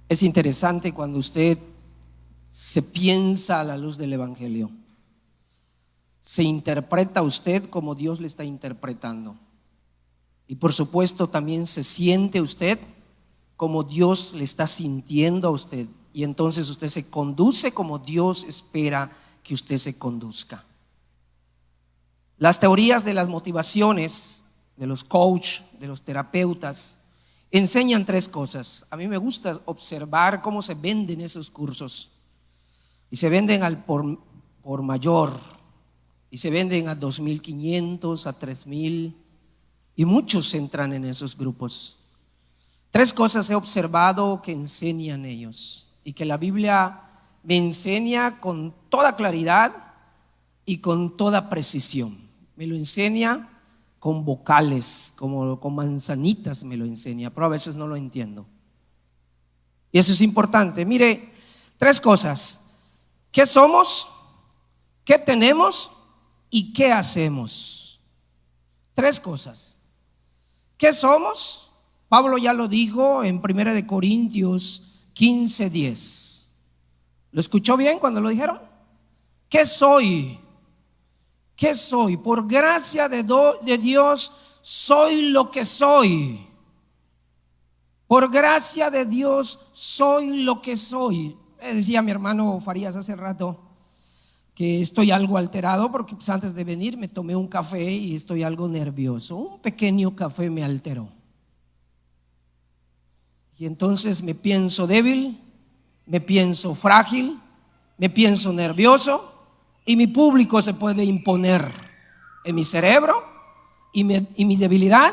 Es interesante cuando usted se piensa a la luz del Evangelio. Se interpreta a usted como Dios le está interpretando. Y por supuesto también se siente usted como Dios le está sintiendo a usted. Y entonces usted se conduce como Dios espera que usted se conduzca. Las teorías de las motivaciones, de los coach, de los terapeutas, enseñan tres cosas. A mí me gusta observar cómo se venden esos cursos. Y se venden al por mayor. Y se venden a 2.500, a 3.000. Y muchos entran en esos grupos. Tres cosas he observado que enseñan ellos y que la Biblia me enseña con toda claridad y con toda precisión. Me lo enseña con vocales, como con manzanitas me lo enseña, pero a veces no lo entiendo. Y eso es importante. Mire, tres cosas: ¿qué somos? ¿Qué tenemos? ¿Y qué hacemos? Tres cosas. ¿Qué somos? Pablo ya lo dijo en 1 Corintios 15:10. ¿Lo escuchó bien cuando lo dijeron? ¿Qué soy? ¿Qué soy? Por gracia de Dios soy lo que soy. Por gracia de Dios soy lo que soy. Decía mi hermano Farías hace rato que estoy algo alterado porque pues antes de venir me tomé un café y estoy algo nervioso. Un pequeño café me alteró. Y entonces me pienso débil, me pienso frágil, me pienso nervioso y mi público se puede imponer en mi cerebro y mi debilidad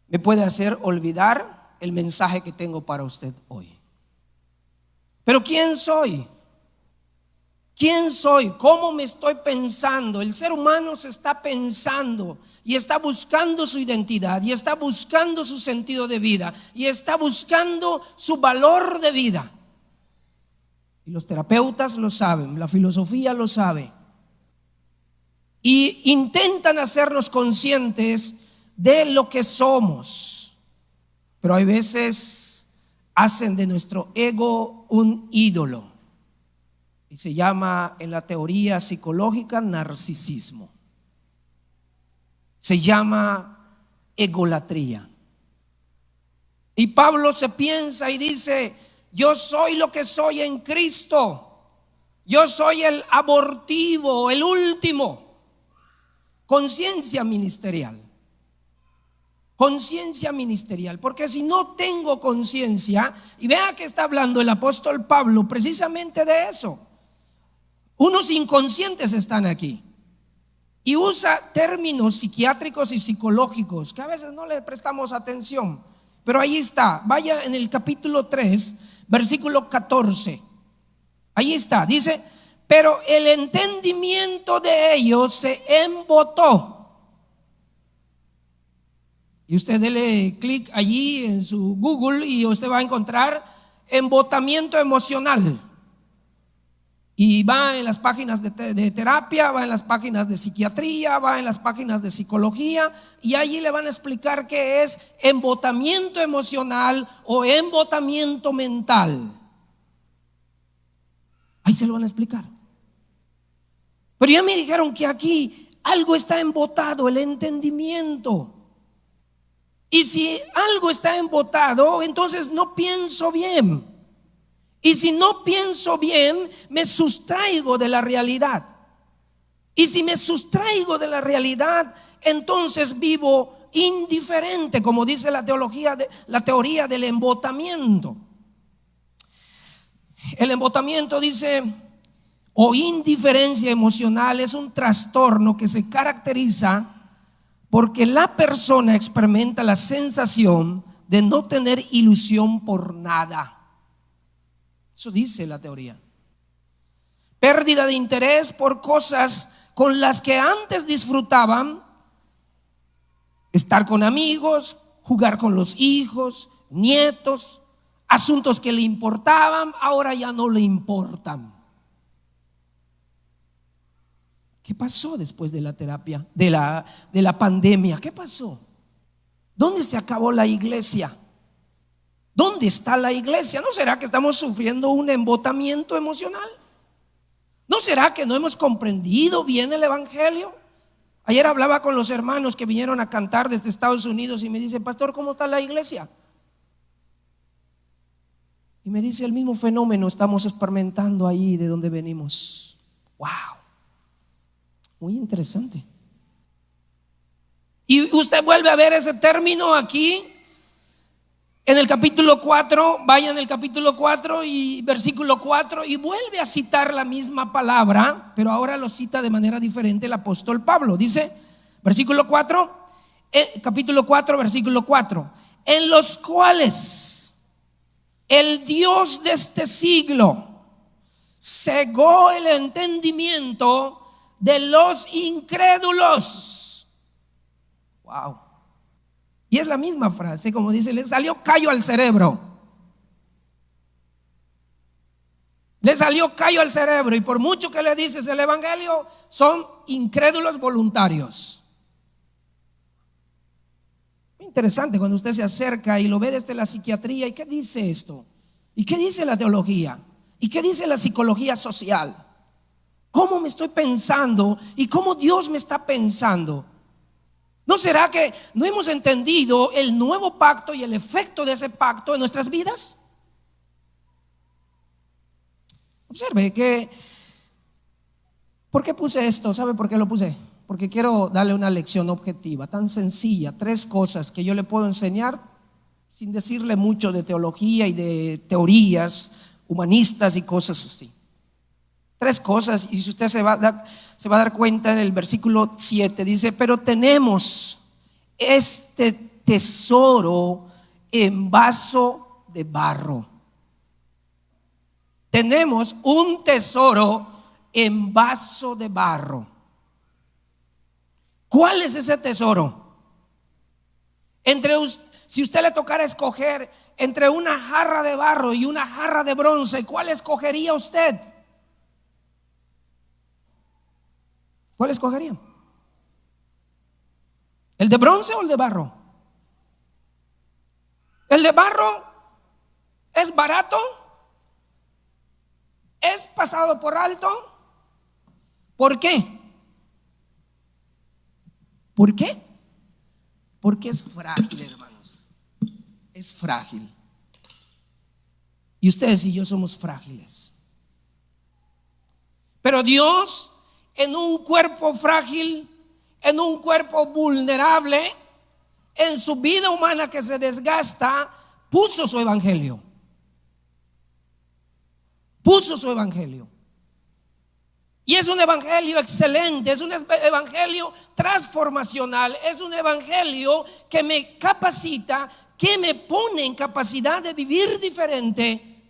me puede hacer olvidar el mensaje que tengo para usted hoy. Pero ¿quién soy? ¿Quién soy? ¿Cómo me estoy pensando? El ser humano se está pensando y está buscando su identidad y está buscando su sentido de vida y está buscando su valor de vida. Y los terapeutas lo saben, la filosofía lo sabe. Y intentan hacernos conscientes de lo que somos. Pero hay veces hacen de nuestro ego un ídolo. Y se llama en la teoría psicológica narcisismo. Se llama egolatría. Y Pablo se piensa y dice: yo soy lo que soy en Cristo. Yo soy el abortivo, el último. Conciencia ministerial. Conciencia ministerial. Porque si no tengo conciencia, y vea que está hablando el apóstol Pablo precisamente de eso. Unos inconscientes están aquí y usa términos psiquiátricos y psicológicos que a veces no le prestamos atención, pero ahí está. Vaya en el capítulo 3, versículo 14. Ahí está, dice: pero el entendimiento de ellos se embotó. Y usted dele clic allí en su Google y usted va a encontrar embotamiento emocional. Y va en las páginas de terapia, va en las páginas de psiquiatría, va en las páginas de psicología, y allí le van a explicar qué es embotamiento emocional o embotamiento mental. Ahí se lo van a explicar. Pero ya me dijeron que aquí algo está embotado, el entendimiento. Y si algo está embotado, entonces no pienso bien. Y si no pienso bien, me sustraigo de la realidad. Y si me sustraigo de la realidad, entonces vivo indiferente, como dice la teoría del embotamiento. El embotamiento dice, o indiferencia emocional, es un trastorno que se caracteriza porque la persona experimenta la sensación de no tener ilusión por nada. Eso dice la teoría. Pérdida de interés por cosas con las que antes disfrutaban: estar con amigos, jugar con los hijos, nietos, asuntos que le importaban, ahora ya no le importan. ¿Qué pasó después de la terapia, de la pandemia? ¿Qué pasó? ¿Dónde se acabó la iglesia? ¿Dónde está la iglesia? ¿No será que estamos sufriendo un embotamiento emocional? ¿No será que no hemos comprendido bien el evangelio? Ayer hablaba con los hermanos que vinieron a cantar desde Estados Unidos y me dicen: pastor, ¿cómo está la iglesia? Y me dice: el mismo fenómeno estamos experimentando ahí de donde venimos. Wow, muy interesante. Y usted vuelve a ver ese término aquí en el capítulo 4, vaya en el capítulo 4 y versículo 4, y vuelve a citar la misma palabra, pero ahora lo cita de manera diferente el apóstol Pablo. Dice, versículo 4, capítulo 4, versículo 4: en los cuales el Dios de este siglo cegó el entendimiento de los incrédulos. Wow. Y es la misma frase, como dice, le salió callo al cerebro. Le salió callo al cerebro, y por mucho que le dices el evangelio, son incrédulos voluntarios. Interesante cuando usted se acerca y lo ve desde la psiquiatría. ¿Y qué dice esto? ¿Y qué dice la teología? ¿Y qué dice la psicología social? ¿Cómo me estoy pensando y cómo Dios me está pensando? ¿No será que no hemos entendido el nuevo pacto y el efecto de ese pacto en nuestras vidas? Observe que, ¿por qué puse esto? ¿Sabe por qué lo puse? Porque quiero darle una lección objetiva, tan sencilla, 3 cosas que yo le puedo enseñar sin decirle mucho de teología y de teorías humanistas y cosas así. 3 cosas, y si usted se va a dar cuenta en el versículo 7, dice: pero tenemos este tesoro en vaso de barro. Tenemos un tesoro en vaso de barro. ¿Cuál es ese tesoro? Si usted le tocara escoger entre una jarra de barro y una jarra de bronce, ¿cuál escogería usted? ¿Cuál escogería? ¿El de bronce o el de barro? El de barro es barato, es pasado por alto. ¿Por qué? ¿Por qué? Porque es frágil, hermanos. Es frágil. Y ustedes y yo somos frágiles. Pero Dios, en un cuerpo frágil, en un cuerpo vulnerable, en su vida humana que se desgasta, puso su evangelio. Puso su evangelio. Y es un evangelio excelente, es un evangelio transformacional, es un evangelio que me capacita, que me pone en capacidad de vivir diferente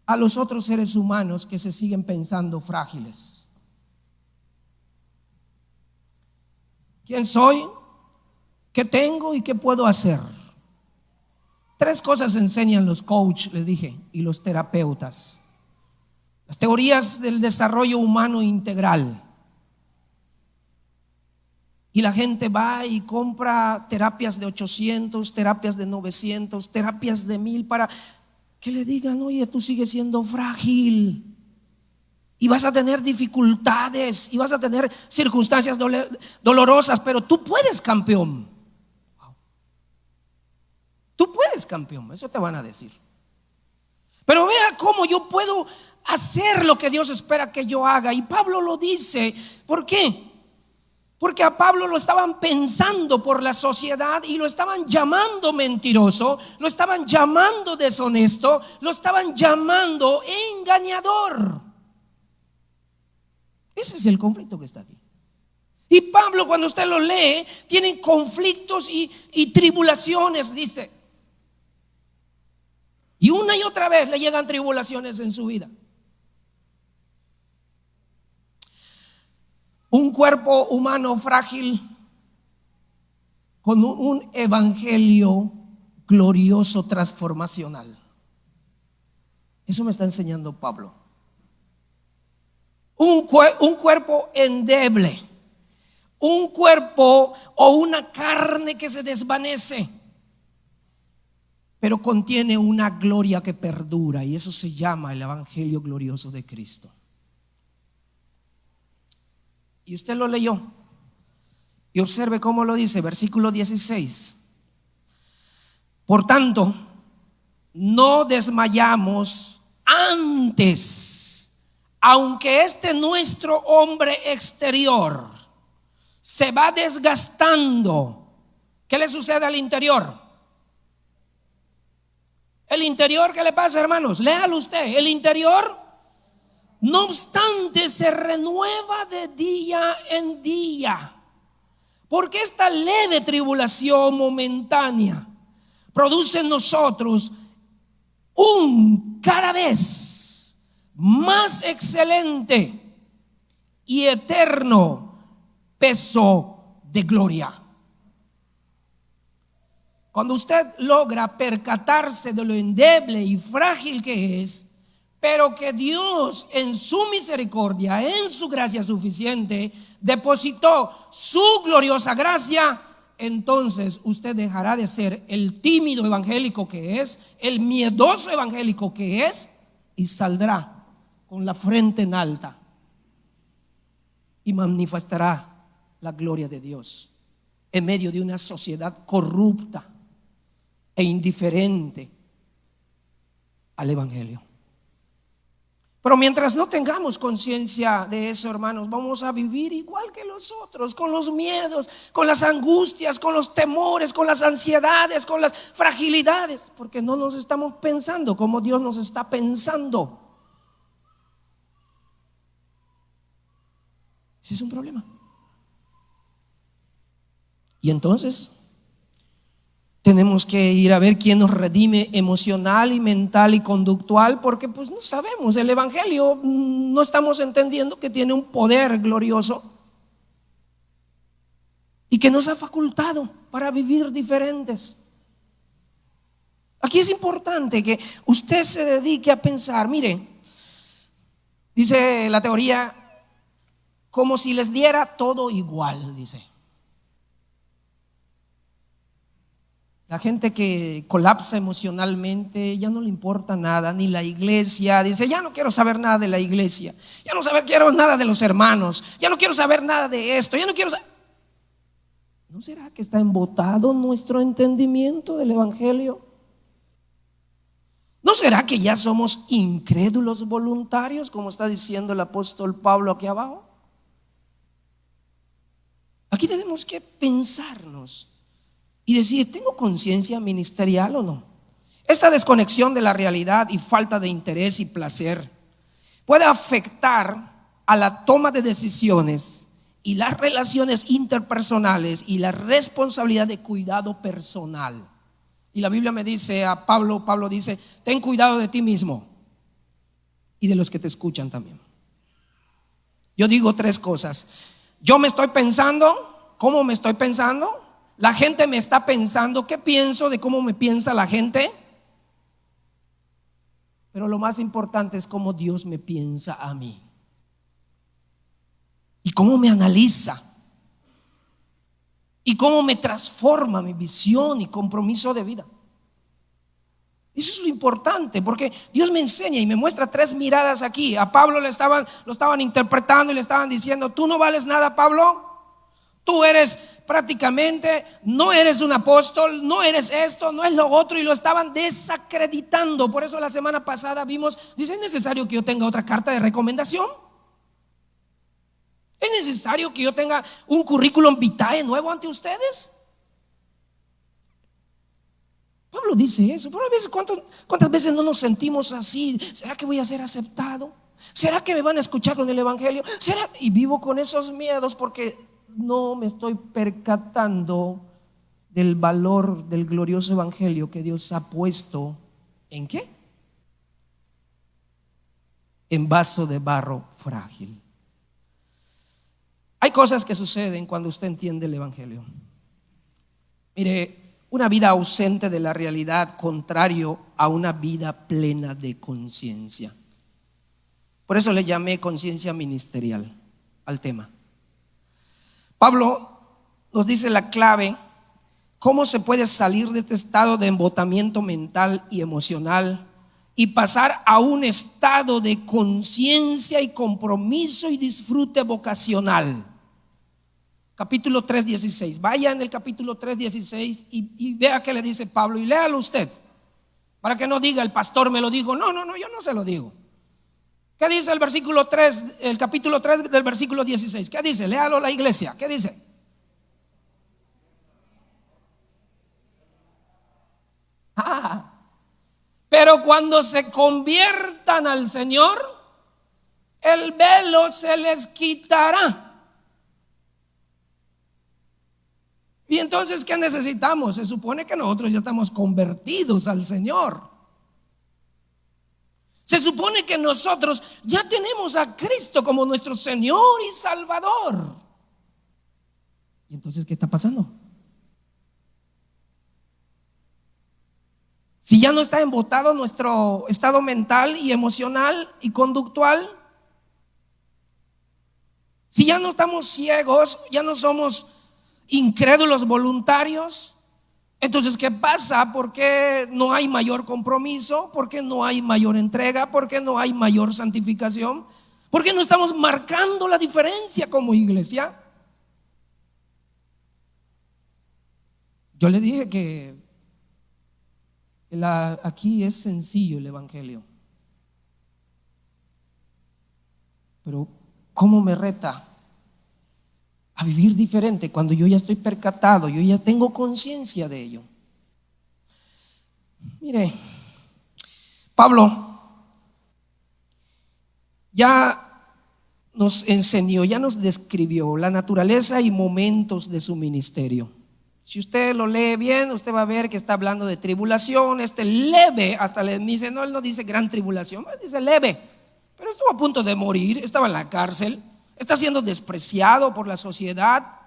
a los otros seres humanos que se siguen pensando frágiles. ¿Quién soy? ¿Qué tengo y qué puedo hacer? 3 cosas enseñan los coaches, les dije, y los terapeutas. Las teorías del desarrollo humano integral. Y la gente va y compra terapias de 800, terapias de 900, terapias de 1000 para que le digan: oye, tú sigues siendo frágil y vas a tener dificultades y vas a tener circunstancias dolorosas, pero tú puedes, campeón. Tú puedes, campeón, eso te van a decir. Pero vea cómo yo puedo hacer lo que Dios espera que yo haga. Y Pablo lo dice. ¿Por qué? Porque a Pablo lo estaban pensando por la sociedad y lo estaban llamando mentiroso, lo estaban llamando deshonesto, lo estaban llamando engañador. Ese es el conflicto que está aquí. Y Pablo, cuando usted lo lee, tiene conflictos y tribulaciones, dice. Y una y otra vez le llegan tribulaciones en su vida. Un cuerpo humano frágil con un evangelio glorioso, transformacional. Eso me está enseñando Pablo. Un cuerpo endeble, un cuerpo o una carne que se desvanece. pero contiene una gloria que perdura, y eso se llama el Evangelio glorioso de Cristo. Y usted lo leyó, y observe cómo lo dice, versículo 16. Por tanto, no desmayamos antes, aunque este nuestro hombre exterior se va desgastando. ¿Qué le sucede al interior? El interior, ¿qué le pasa, hermanos? Léalo usted. El interior, no obstante, se renueva de día en día, porque esta leve tribulación momentánea produce en nosotros un cada vez más excelente y eterno peso de gloria. Cuando usted logra percatarse de lo endeble y frágil que es, pero que Dios en su misericordia, en su gracia suficiente, depositó su gloriosa gracia, entonces usted dejará de ser el tímido evangélico que es, el miedoso evangélico que es, y saldrá con la frente en alta y manifestará la gloria de Dios en medio de una sociedad corrupta e indiferente al evangelio. Pero mientras no tengamos conciencia de eso, hermanos, vamos a vivir igual que los otros, con los miedos, con las angustias, con los temores, con las ansiedades, con las fragilidades, porque no nos estamos pensando como Dios nos está pensando. Ese es un problema. Y entonces tenemos que ir a ver quién nos redime emocional y mental y conductual, porque pues no sabemos, el evangelio no estamos entendiendo que tiene un poder glorioso y que nos ha facultado para vivir diferentes. Aquí es importante que usted se dedique a pensar. Mire, dice la teoría, como si les diera todo igual, dice. La gente que colapsa emocionalmente, ya no le importa nada, ni la iglesia. Dice, ya no quiero saber nada de la iglesia, ya no quiero nada de los hermanos, ya no quiero saber nada de esto, ya no quiero saber. ¿No será que está embotado nuestro entendimiento del evangelio? ¿No será que ya somos incrédulos voluntarios, como está diciendo el apóstol Pablo aquí abajo? Aquí tenemos que pensarnos y decir, ¿tengo conciencia ministerial o no? Esta desconexión de la realidad y falta de interés y placer puede afectar a la toma de decisiones y las relaciones interpersonales y la responsabilidad de cuidado personal. Y la Biblia me dice a Pablo dice, ten cuidado de ti mismo y de los que te escuchan también. Yo digo tres cosas. Yo me estoy pensando, ¿cómo me estoy pensando? La gente me está pensando, ¿qué pienso de cómo me piensa la gente? Pero lo más importante es cómo Dios me piensa a mí y cómo me analiza y cómo me transforma mi visión y compromiso de vida. Eso es lo importante, porque Dios me enseña y me muestra tres miradas aquí. A Pablo lo estaban interpretando y le estaban diciendo, tú no vales nada, Pablo. Tú eres prácticamente, no eres un apóstol, no eres esto, no es lo otro, y lo estaban desacreditando. Por eso la semana pasada vimos, dice, ¿es necesario que yo tenga otra carta de recomendación? ¿Es necesario que yo tenga un currículum vitae nuevo ante ustedes? Pablo dice eso, pero a veces, ¿cuántas veces no nos sentimos así? ¿Será que voy a ser aceptado? ¿Será que me van a escuchar con el evangelio? ¿Será? Y vivo con esos miedos porque no me estoy percatando del valor del glorioso evangelio que Dios ha puesto ¿en qué? En vaso de barro frágil. Hay cosas que suceden cuando usted entiende el evangelio. Mire, una vida ausente de la realidad, contrario a una vida plena de conciencia. Por eso le llamé conciencia ministerial al tema. Pablo nos dice la clave ¿Cómo se puede salir de este estado de embotamiento mental y emocional y pasar a un estado de conciencia y compromiso y disfrute vocacional? Capítulo 3:16. Vaya en el capítulo 3:16 y vea qué le dice Pablo y léalo usted, para que no diga el pastor me lo dijo. No, yo no se lo digo. ¿Qué dice el versículo 3, el capítulo 3 del versículo 16? ¿Qué dice? Léalo la iglesia. ¿Qué dice? Pero cuando se conviertan al Señor, el velo se les quitará. Y entonces, ¿qué necesitamos? Se supone que nosotros ya estamos convertidos al Señor. Se supone que nosotros ya tenemos a Cristo como nuestro Señor y Salvador. ¿Y entonces qué está pasando? Si ya no está embotado nuestro estado mental y emocional y conductual, si ya no estamos ciegos, ya no somos incrédulos voluntarios, entonces ¿qué pasa? ¿Por qué no hay mayor compromiso? ¿Por qué no hay mayor entrega? ¿Por qué no hay mayor santificación? ¿Por qué no estamos marcando la diferencia como iglesia? Yo le dije que aquí es sencillo el evangelio, pero ¿cómo me reta a vivir diferente cuando yo ya estoy percatado, yo ya tengo conciencia de ello? Mire, Pablo ya nos enseñó, ya nos describió la naturaleza y momentos de su ministerio. Si usted lo lee bien, usted va a ver que está hablando de tribulación, leve, hasta le dice, no, él no dice gran tribulación, él dice leve, pero estuvo a punto de morir, estaba en la cárcel, está siendo despreciado por la sociedad,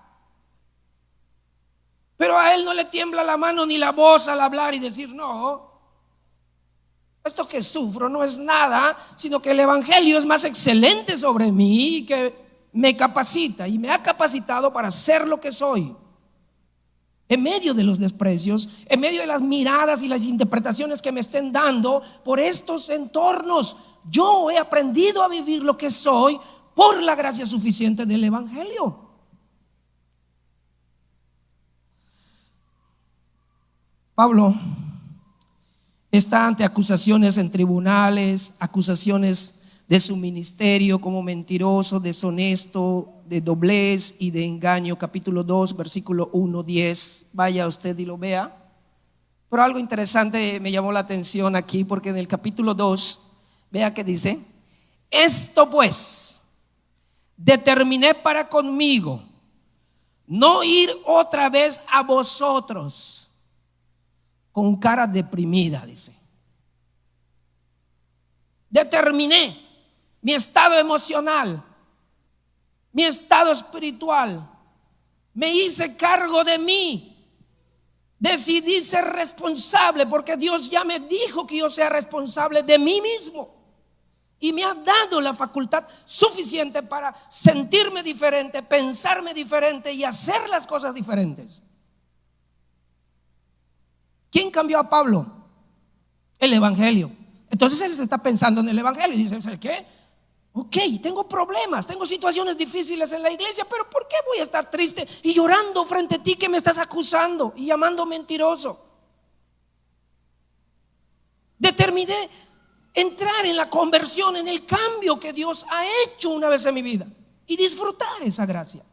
pero a él no le tiembla la mano ni la voz al hablar y decir, no, esto que sufro no es nada, sino que el evangelio es más excelente sobre mí y que me capacita y me ha capacitado para ser lo que soy. En medio de los desprecios, en medio de las miradas y las interpretaciones que me estén dando por estos entornos, yo he aprendido a vivir lo que soy por la gracia suficiente del evangelio. Pablo está ante acusaciones en tribunales, acusaciones de su ministerio como mentiroso, deshonesto, de doblez y de engaño. Capítulo 2, versículo 1-10. Vaya usted y lo vea. Pero algo interesante me llamó la atención aquí, porque en el capítulo 2, vea que dice: esto pues determiné para conmigo, no ir otra vez a vosotros con cara deprimida, dice. Determiné mi estado emocional, mi estado espiritual, me hice cargo de mí, decidí ser responsable, porque Dios ya me dijo que yo sea responsable de mí mismo y me ha dado la facultad suficiente para sentirme diferente, pensarme diferente y hacer las cosas diferentes. ¿Quién cambió a Pablo? El evangelio. Entonces él se está pensando en el evangelio y dice: ¿sabes qué? Ok, tengo problemas, tengo situaciones difíciles en la iglesia, pero ¿por qué voy a estar triste y llorando frente a ti que me estás acusando y llamando mentiroso? Determiné entrar en la conversión, en el cambio que Dios ha hecho una vez en mi vida y disfrutar esa gracia.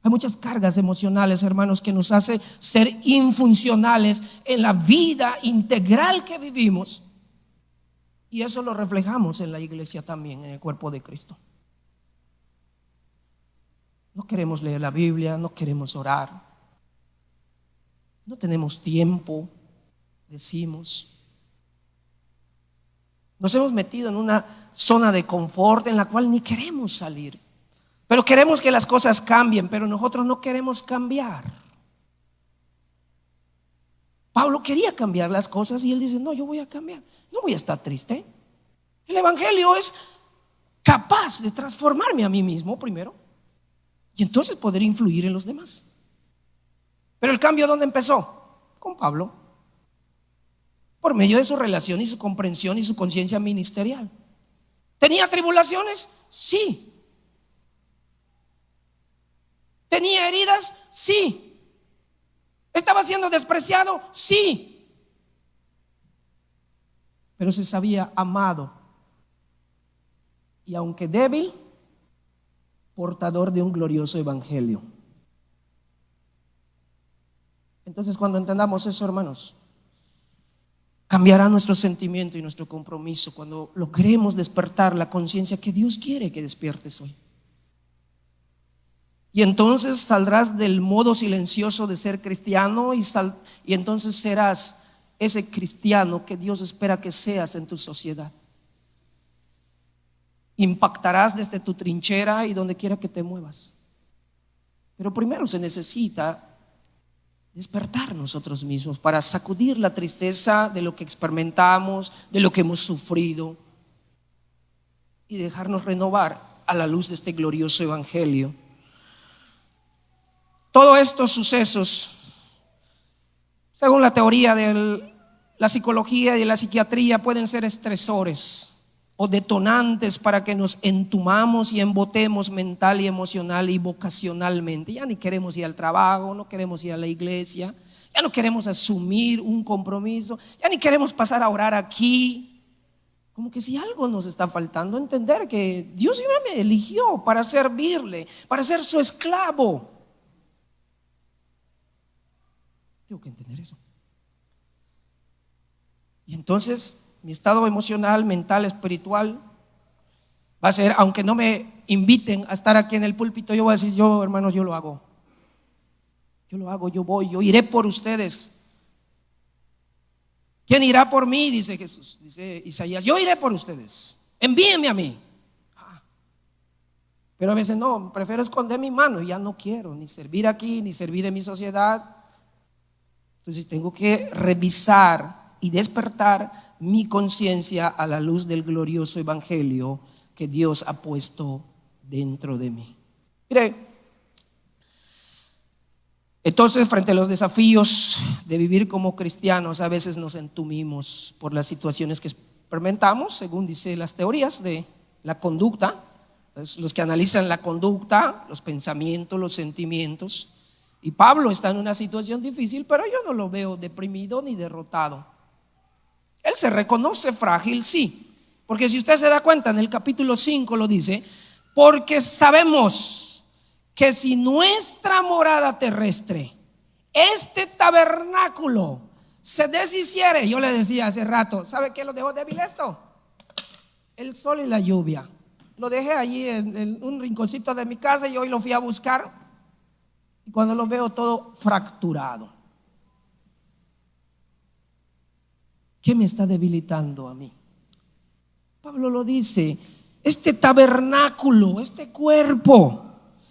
Hay muchas cargas emocionales, hermanos, que nos hace ser infuncionales en la vida integral que vivimos. Y eso lo reflejamos en la iglesia también, en el cuerpo de Cristo. No queremos leer la Biblia, no queremos orar, no tenemos tiempo, decimos. Nos hemos metido en una zona de confort en la cual ni queremos salir, pero queremos que las cosas cambien, pero nosotros no queremos cambiar. Pablo quería cambiar las cosas y él dice: no, yo voy a cambiar, no voy a estar triste. El evangelio es capaz de transformarme a mí mismo primero y entonces poder influir en los demás. Pero el cambio, ¿dónde empezó? Con Pablo, por medio de su relación y su comprensión y su conciencia ministerial. ¿Tenía tribulaciones? Sí. ¿Tenía heridas? Sí. ¿Estaba siendo despreciado? Sí. Pero se sabía amado y, aunque débil, portador de un glorioso evangelio. Entonces, cuando entendamos eso, hermanos, cambiará nuestro sentimiento y nuestro compromiso cuando logremos despertar la conciencia que Dios quiere que despiertes hoy. Y entonces saldrás del modo silencioso de ser cristiano y entonces serás ese cristiano que Dios espera que seas en tu sociedad. Impactarás desde tu trinchera y donde quiera que te muevas. Pero primero se necesita despertar nosotros mismos para sacudir la tristeza de lo que experimentamos, de lo que hemos sufrido, y dejarnos renovar a la luz de este glorioso evangelio. Todos estos sucesos, según la teoría de la psicología y de la psiquiatría, pueden ser estresores o detonantes para que nos entumamos y embotemos mental y emocional y vocacionalmente. Ya ni queremos ir al trabajo, no queremos ir a la iglesia, ya no queremos asumir un compromiso, ya ni queremos pasar a orar aquí. Como que si algo nos está faltando, entender que Dios ya me eligió para servirle, para ser su esclavo. Tengo que entender eso. Y entonces mi estado emocional, mental, espiritual va a ser, aunque no me inviten a estar aquí en el púlpito, yo voy a decir: yo, hermanos, yo lo hago. Yo lo hago, yo voy, yo iré por ustedes. ¿Quién irá por mí? Dice Jesús, dice Isaías: yo iré por ustedes, envíenme a mí. Pero a veces no, prefiero esconder mi mano y ya no quiero ni servir aquí, ni servir en mi sociedad. Entonces tengo que revisar y despertar mi conciencia a la luz del glorioso evangelio que Dios ha puesto dentro de mí. Mire, entonces, frente a los desafíos de vivir como cristianos, a veces nos entumimos por las situaciones que experimentamos, según dice las teorías de la conducta. Pues los que analizan la conducta, los pensamientos, los sentimientos. Y Pablo está en una situación difícil, pero yo no lo veo deprimido ni derrotado. Él se reconoce frágil, sí, porque si usted se da cuenta, en el capítulo 5 lo dice: porque sabemos que si nuestra morada terrestre, este tabernáculo, se deshiciere. Yo le decía hace rato, ¿sabe qué lo dejó débil esto? El sol y la lluvia. Lo dejé allí en un rinconcito de mi casa y hoy lo fui a buscar, y cuando lo veo todo fracturado. ¿Qué me está debilitando a mí? Pablo lo dice: este tabernáculo, este cuerpo,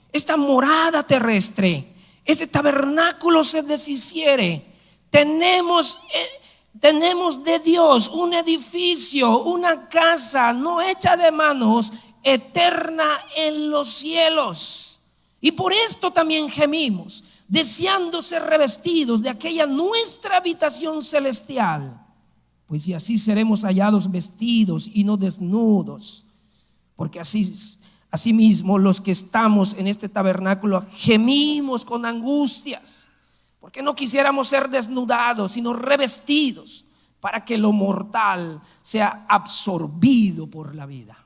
esta morada terrestre, este tabernáculo se deshiciere. Tenemos de Dios un edificio, una casa no hecha de manos, eterna en los cielos. Y por esto también gemimos, deseando ser revestidos de aquella nuestra habitación celestial. Pues si así seremos hallados vestidos y no desnudos, porque asimismo los que estamos en este tabernáculo gemimos con angustias, porque no quisiéramos ser desnudados, sino revestidos, para que lo mortal sea absorbido por la vida.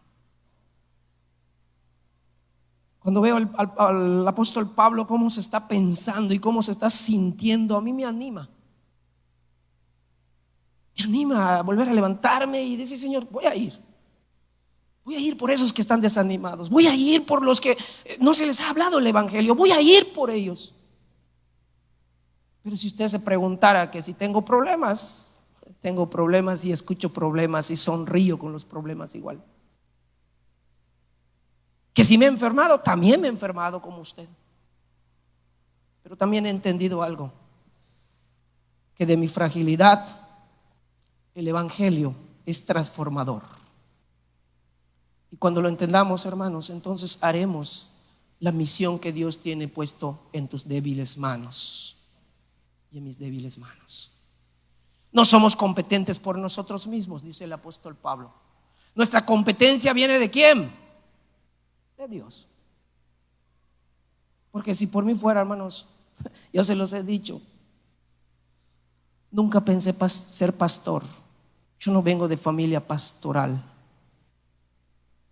Cuando veo al apóstol Pablo cómo se está pensando y cómo se está sintiendo, a mí me anima. Me anima a volver a levantarme y decir: Señor, voy a ir por esos que están desanimados, voy a ir por los que no se les ha hablado el evangelio, voy a ir por ellos. Pero si usted se preguntara que si tengo problemas y escucho problemas y sonrío con los problemas igual. Que si me he enfermado, también me he enfermado como usted. Pero también he entendido algo, que de mi fragilidad el evangelio es transformador. Y cuando lo entendamos, hermanos, entonces haremos la misión que Dios tiene puesto en tus débiles manos. y en mis débiles manos. No somos competentes por nosotros mismos, dice el apóstol Pablo. Nuestra competencia viene ¿de quién? De Dios. Porque si por mí fuera, hermanos, yo se los he dicho, nunca pensé ser pastor. Yo no vengo de familia pastoral,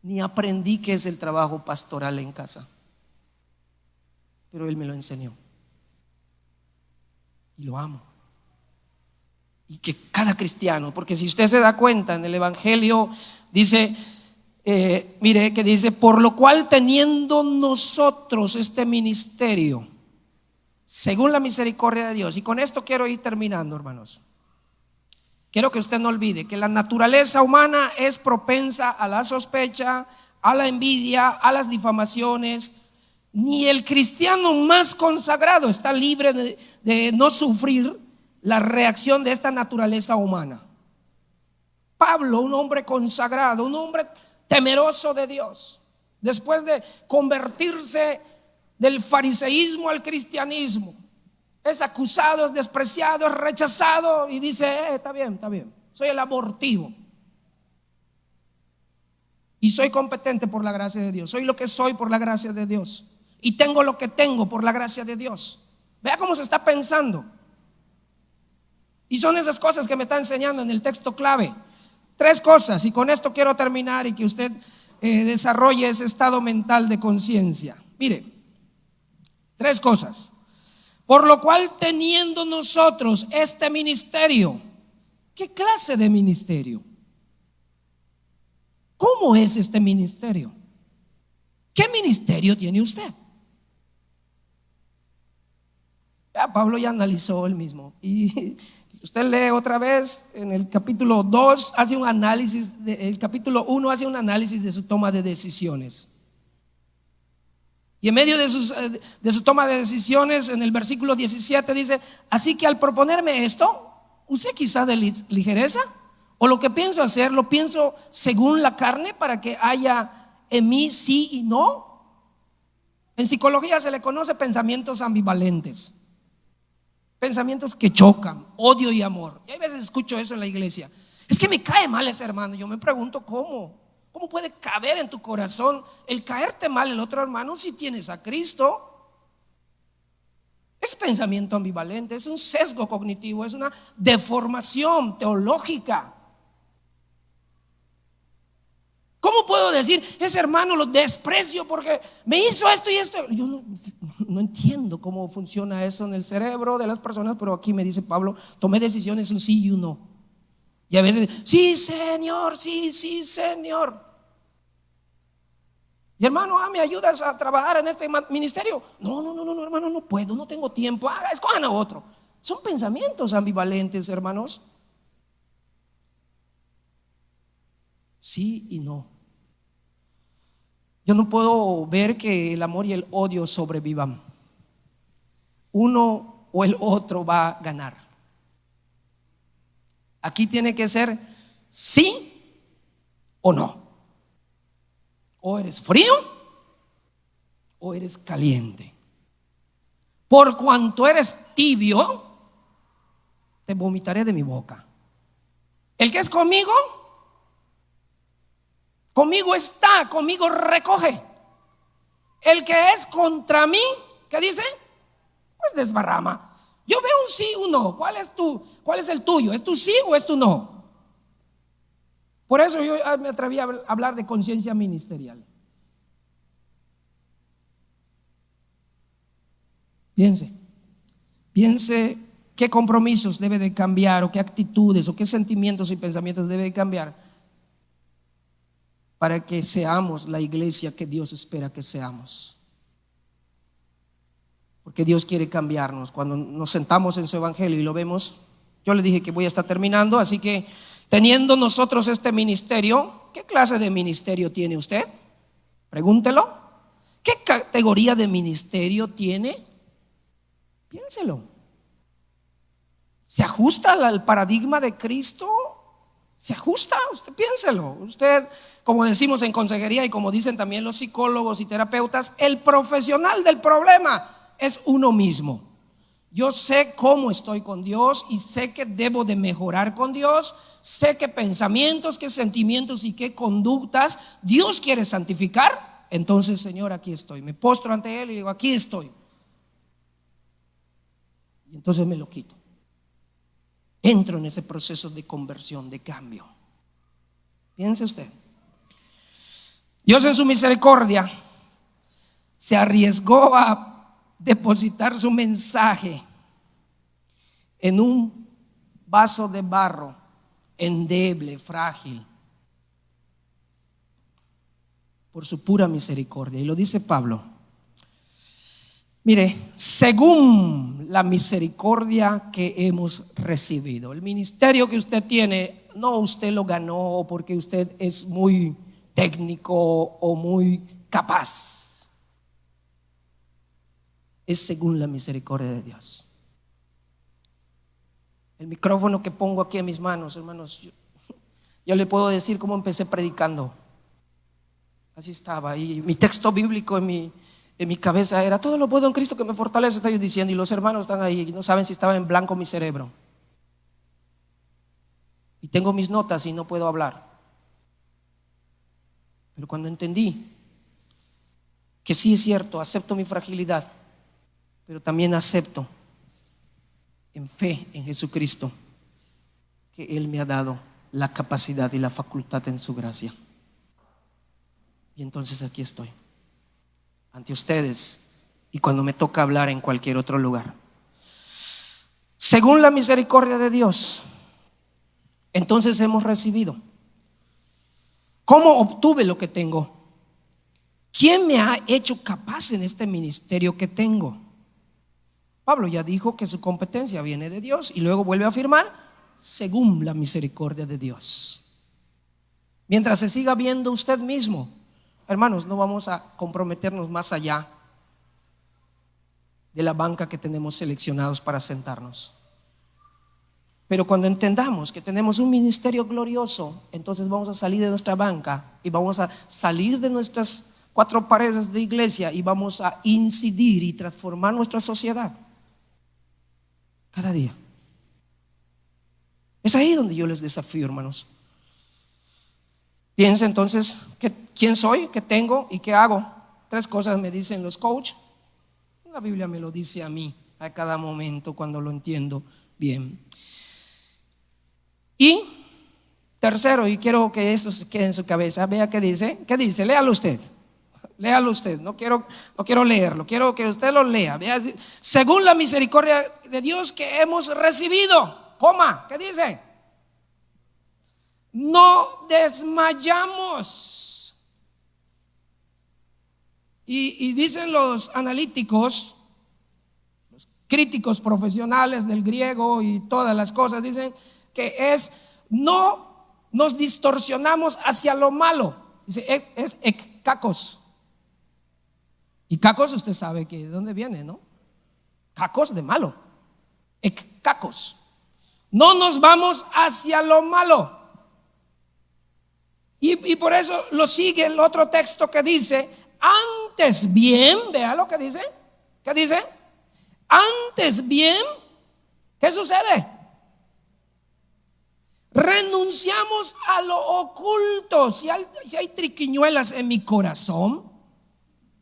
ni aprendí qué es el trabajo pastoral en casa, pero Él me lo enseñó y lo amo. Y que cada cristiano, porque si usted se da cuenta en el Evangelio dice, mire que dice, por lo cual teniendo nosotros este ministerio, según la misericordia de Dios. Y con esto quiero ir terminando, hermanos. Quiero que usted no olvide que la naturaleza humana es propensa a la sospecha, a la envidia, a las difamaciones. Ni el cristiano más consagrado está libre de no sufrir la reacción de esta naturaleza humana. Pablo, un hombre consagrado, un hombre temeroso de Dios, después de convertirse del fariseísmo al cristianismo, es acusado, es despreciado, es rechazado y dice, está bien, soy el abortivo y soy competente por la gracia de Dios, soy lo que soy por la gracia de Dios y tengo lo que tengo por la gracia de Dios. Vea cómo se está pensando. Y son esas cosas que me está enseñando en el texto clave. 3 cosas, y con esto quiero terminar y que usted desarrolle ese estado mental de conciencia. Mire, 3 cosas. Por lo cual, teniendo nosotros este ministerio. ¿Qué clase de ministerio? ¿Cómo es este ministerio? ¿Qué ministerio tiene usted? Ya, Pablo ya analizó él mismo. Y usted lee otra vez en el capítulo 2, hace un análisis, el capítulo 1 hace un análisis de su toma de decisiones. Y en medio de su toma de decisiones, en el versículo 17 dice, así que al proponerme esto, usé quizá de ligereza, o lo que pienso hacer, lo pienso según la carne para que haya en mí sí y no. En psicología se le conoce pensamientos ambivalentes, pensamientos que chocan, odio y amor. Y hay veces escucho eso en la iglesia, es que me cae mal ese hermano. Yo me pregunto ¿cómo puede caber en tu corazón el caerte mal el otro hermano si tienes a Cristo? Es pensamiento ambivalente, es un sesgo cognitivo, es una deformación teológica. ¿Cómo puedo decir, ese hermano lo desprecio porque me hizo esto y esto? Yo no entiendo cómo funciona eso en el cerebro de las personas, pero aquí me dice Pablo, tomé decisiones un sí y un no. Y a veces, sí Señor, sí Señor. Y hermano, ¿me ayudas a trabajar en este ministerio? No, hermano, no puedo, no tengo tiempo. Escojan a otro. Son pensamientos ambivalentes, hermanos. Sí y no. Yo no puedo ver que el amor y el odio sobrevivan. Uno o el otro va a ganar. Aquí tiene que ser sí o no. O eres frío o eres caliente. Por cuanto eres tibio, te vomitaré de mi boca. El que es conmigo está, conmigo recoge. El que es contra mí, ¿qué dice? Pues desbarrama. Yo veo un sí, un no. ¿Cuál es el tuyo? ¿Es tu sí o es tu no? Por eso yo me atreví a hablar de conciencia ministerial. Piense qué compromisos debe de cambiar, o qué actitudes, o qué sentimientos y pensamientos debe de cambiar para que seamos la iglesia que Dios espera que seamos. Porque Dios quiere cambiarnos. Cuando nos sentamos en su evangelio y lo vemos, yo le dije que voy a estar terminando, así que teniendo nosotros este ministerio, ¿qué clase de ministerio tiene usted? Pregúntelo. ¿Qué categoría de ministerio tiene? Piénselo. ¿Se ajusta al paradigma de Cristo? ¿Se ajusta? Usted piénselo. Usted, como decimos en consejería y como dicen también los psicólogos y terapeutas, el profesional del problema es uno mismo. Yo sé cómo estoy con Dios y sé que debo de mejorar con Dios. Sé qué pensamientos, qué sentimientos y qué conductas Dios quiere santificar. Entonces, Señor, aquí estoy. Me postro ante Él y digo, aquí estoy. Y entonces me lo quito. Entro en ese proceso de conversión, de cambio. Piense usted. Dios en su misericordia se arriesgó a depositar su mensaje en un vaso de barro endeble, frágil, por su pura misericordia. Y lo dice Pablo. Mire, según la misericordia que hemos recibido. El ministerio que usted tiene, no usted lo ganó porque usted es muy técnico o muy capaz. Es según la misericordia de Dios. El micrófono que pongo aquí en mis manos, hermanos, yo le puedo decir cómo empecé predicando. Así estaba. Y mi texto bíblico en mi cabeza era: todo lo puedo en Cristo que me fortalece, estoy diciendo. Y los hermanos están ahí y no saben si estaba en blanco mi cerebro. Y tengo mis notas y no puedo hablar. Pero cuando entendí que sí es cierto, acepto mi fragilidad, pero también acepto en fe en Jesucristo que Él me ha dado la capacidad y la facultad en su gracia. Y entonces aquí estoy ante ustedes y cuando me toca hablar en cualquier otro lugar. Según la misericordia de Dios, entonces hemos recibido. ¿Cómo obtuve lo que tengo? ¿Quién me ha hecho capaz en este ministerio que tengo? Pablo ya dijo que su competencia viene de Dios y luego vuelve a afirmar: según la misericordia de Dios. Mientras se siga viendo usted mismo, hermanos, no vamos a comprometernos más allá de la banca que tenemos seleccionados para sentarnos. Pero cuando entendamos que tenemos un ministerio glorioso, entonces vamos a salir de nuestra banca y vamos a salir de nuestras cuatro paredes de iglesia y vamos a incidir y transformar nuestra sociedad cada día. Es ahí donde yo les desafío, hermanos. Piensa entonces, ¿quién soy? ¿Qué tengo? ¿Y qué hago? 3 cosas me dicen los coaches. La Biblia me lo dice a mí a cada momento cuando lo entiendo bien. Y tercero, y quiero que esto se quede en su cabeza, vea qué dice. ¿Qué dice? Léalo usted. Léalo usted. No quiero leerlo, quiero que usted lo lea. Vea, según la misericordia de Dios que hemos recibido. ¿Qué dice? No desmayamos. Y dicen los analíticos, los críticos profesionales del griego y todas las cosas, dicen que no nos distorsionamos hacia lo malo. Dice, es ekakos. Y kakos usted sabe que de dónde viene, ¿no? Kakos de malo. Ekakos. No nos vamos hacia lo malo. Y por eso lo sigue el otro texto que dice: antes bien, vea lo que dice. ¿Qué dice? Antes bien, ¿qué sucede? Renunciamos a lo oculto. Si hay triquiñuelas en mi corazón,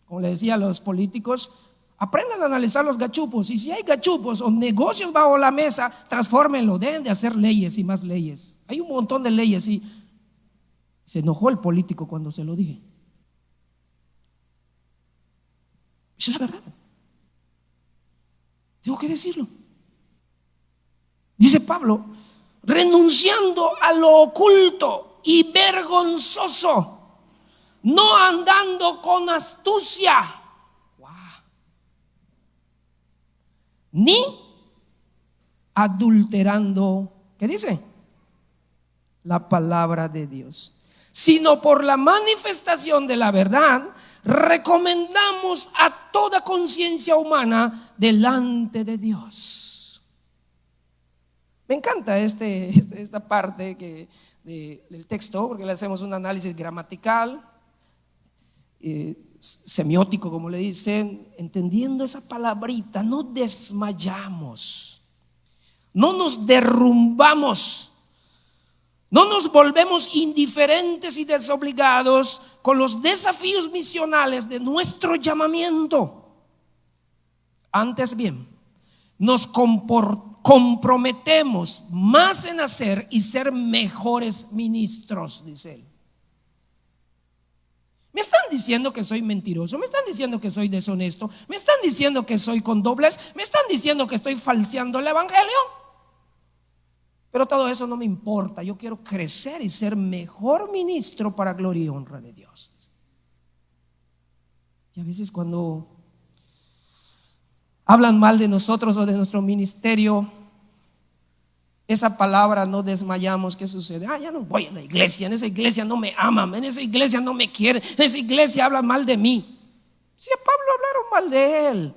como le decía a los políticos, aprendan a analizar los gachupos. Y si hay gachupos o negocios bajo la mesa, transfórmenlo. Deben de hacer leyes y más leyes. Hay un montón de leyes. Y se enojó el político cuando se lo dije. Esa es la verdad. Tengo que decirlo. Dice Pablo: renunciando a lo oculto y vergonzoso, no andando con astucia, ni adulterando, ¿qué dice? La palabra de Dios, sino por la manifestación de la verdad, recomendamos a toda conciencia humana delante de Dios. Me encanta esta parte del texto, porque le hacemos un análisis gramatical, semiótico, como le dicen, entendiendo esa palabrita, no desmayamos, no nos derrumbamos, no nos volvemos indiferentes y desobligados con los desafíos misionales de nuestro llamamiento. Antes bien, nos comprometemos más en hacer y ser mejores ministros, dice él. Me están diciendo que soy mentiroso, me están diciendo que soy deshonesto, me están diciendo que soy con doblez, me están diciendo que estoy falseando el evangelio. Pero todo eso no me importa. Yo quiero crecer y ser mejor ministro para gloria y honra de Dios. Y a veces cuando hablan mal de nosotros o de nuestro ministerio, esa palabra no desmayamos. ¿Qué sucede? Ya no voy a la iglesia, en esa iglesia no me aman, en esa iglesia no me quieren, en esa iglesia hablan mal de mí. Si a Pablo hablaron mal de él,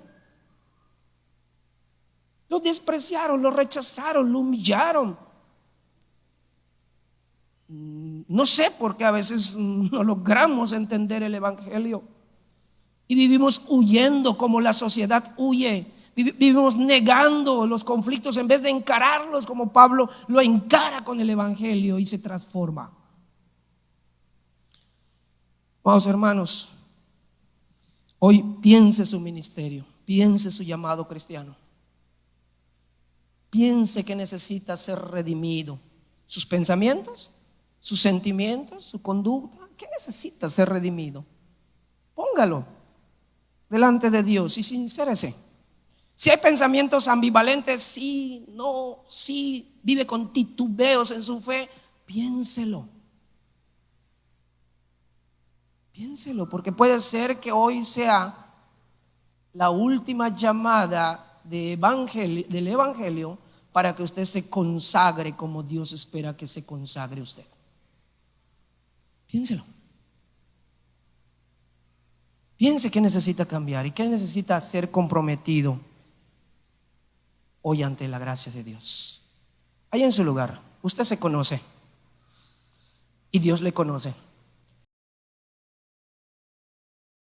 lo despreciaron, lo rechazaron, lo humillaron. No sé por qué a veces no logramos entender el evangelio y vivimos huyendo como la sociedad huye. Vivimos negando los conflictos en vez de encararlos como Pablo lo encara con el evangelio y se transforma. Vamos, hermanos, hoy piense su ministerio, piense su llamado cristiano, piense que necesita ser redimido. Sus pensamientos, sus sentimientos, su conducta, ¿qué necesita ser redimido? Póngalo delante de Dios y sincérese. Si hay pensamientos ambivalentes, sí, no, sí, vive con titubeos en su fe, piénselo. Piénselo, porque puede ser que hoy sea la última llamada del evangelio para que usted se consagre como Dios espera que se consagre usted. Piénselo. Piense que necesita cambiar y que necesita ser comprometido hoy ante la gracia de Dios. Ahí en su lugar, usted se conoce y Dios le conoce.